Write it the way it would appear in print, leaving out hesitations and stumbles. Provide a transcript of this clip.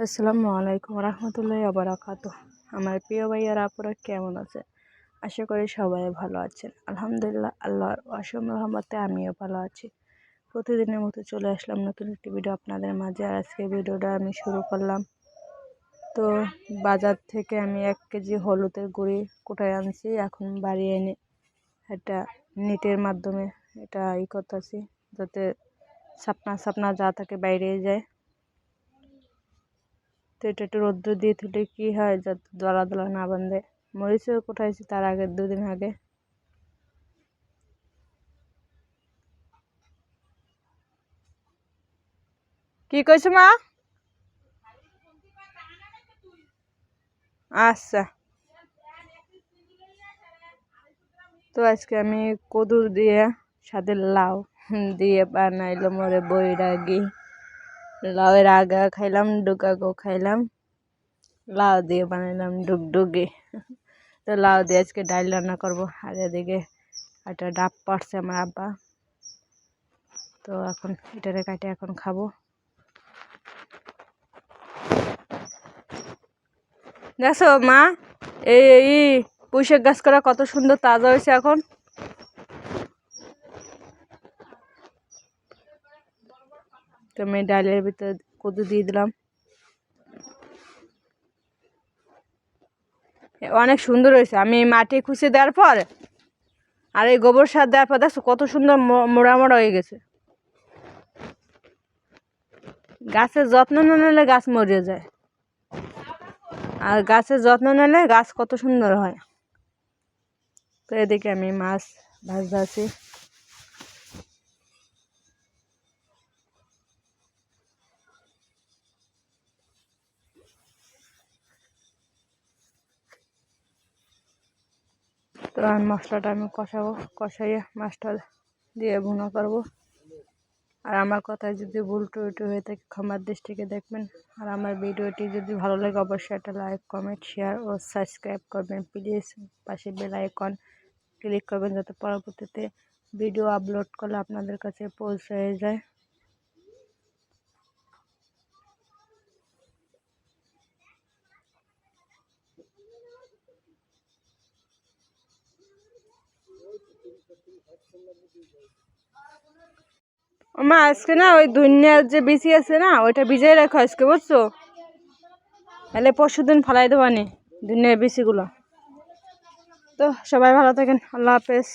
আসসালামু আলাইকুম রহমতুল্লাহি ওয়া বারাকাতুহু। আমার প্রিয় ভাইয়ারা আপুরা কেমন আছে? আশা করি সবাই ভালো আছেন। আলহামদুলিল্লাহ, আল্লাহর অসীম রহমতে আমিও ভালো আছি। প্রতিদিনের মতো চলে আসলাম নতুন একটি ভিডিও আপনাদের মাঝে। আর আজকে ভিডিওটা আমি শুরু করলাম। তো বাজার থেকে আমি 1 কেজি হলুদের গুঁড়ি কোটায় আনছি। এখন বাড়ি এনে একটা নেটের মাধ্যমে এটা করতেছি, যাতে ছাপনা যা থাকে বাইরে যায়। তো এটা একটু রৌদ্র দিয়ে তুলে কি হয়, যাতে দলা দলা না বাঁধে। মরিচও কোটাইছি তার আগে 2 দিন আগে। কি কইছো মা? আচ্ছা। তো আজকে আমি কদু দিয়ে সাথে লাউ দিয়ে বানাইলাম ওরে বৈরাগী। লাউয়ের আগা খাইলাম, ডুকাগো খাইলাম, লাউ দিয়ে বানাইলাম ডুগডুগি। তো লাউ দিয়ে আজকে ডাল রান্না করবো। আর এদিকে একটা ডাব পাড়ছে আমার আব্বা। তো এখন এটারে কাটে এখন খাবো। দেখছো মা, এই পুঁইশাক গাছ করা কত সুন্দর তাজা হয়েছে এখন। তো আমি ডালের ভিতরে কদু দিয়ে দিলাম। অনেক সুন্দর হয়েছে। আমি মাটি খুঁজে দেওয়ার পর আর এই গোবর সার দেওয়ার পর দেখছো কত সুন্দর মোড়া মোড়া হয়ে গেছে। গাছের যত্ন না নিলে গাছ মরে যায়, আর গাছের যত্ন নিলে গাছ কত সুন্দর হয়। তো এদিকে আমি মাছ ভাজছি। তো আর মশলাটা আমি কষাবো, কষাইয়ে মাছটা দিয়ে ভুনা করবো। আর আমার কথায় যদি ভুল টুটি হয়ে থাকে ক্ষমার দৃষ্টিতে দেখবেন। আর আমার ভিডিওটি যদি ভালো লাগে অবশ্যই একটা লাইক, কমেন্ট, শেয়ার ও সাবস্ক্রাইব করবেন প্লিজ। পাশে বেল আইকন ক্লিক করবেন, যাতে পরবর্তীতে ভিডিও আপলোড করলে আপনাদের কাছে পৌঁছে যায়। মা আজকে না ওই ধনিয়ার যে বিচি আছে না, ওইটা ভিজিয়ে রাখো আজকে, বুঝছো? তাহলে পরশুদিন ফেলাই দেবানি ধনিয়ার বিচিগুলো। তো সবাই ভালো থাকেন, আল্লাহ হাফেজ।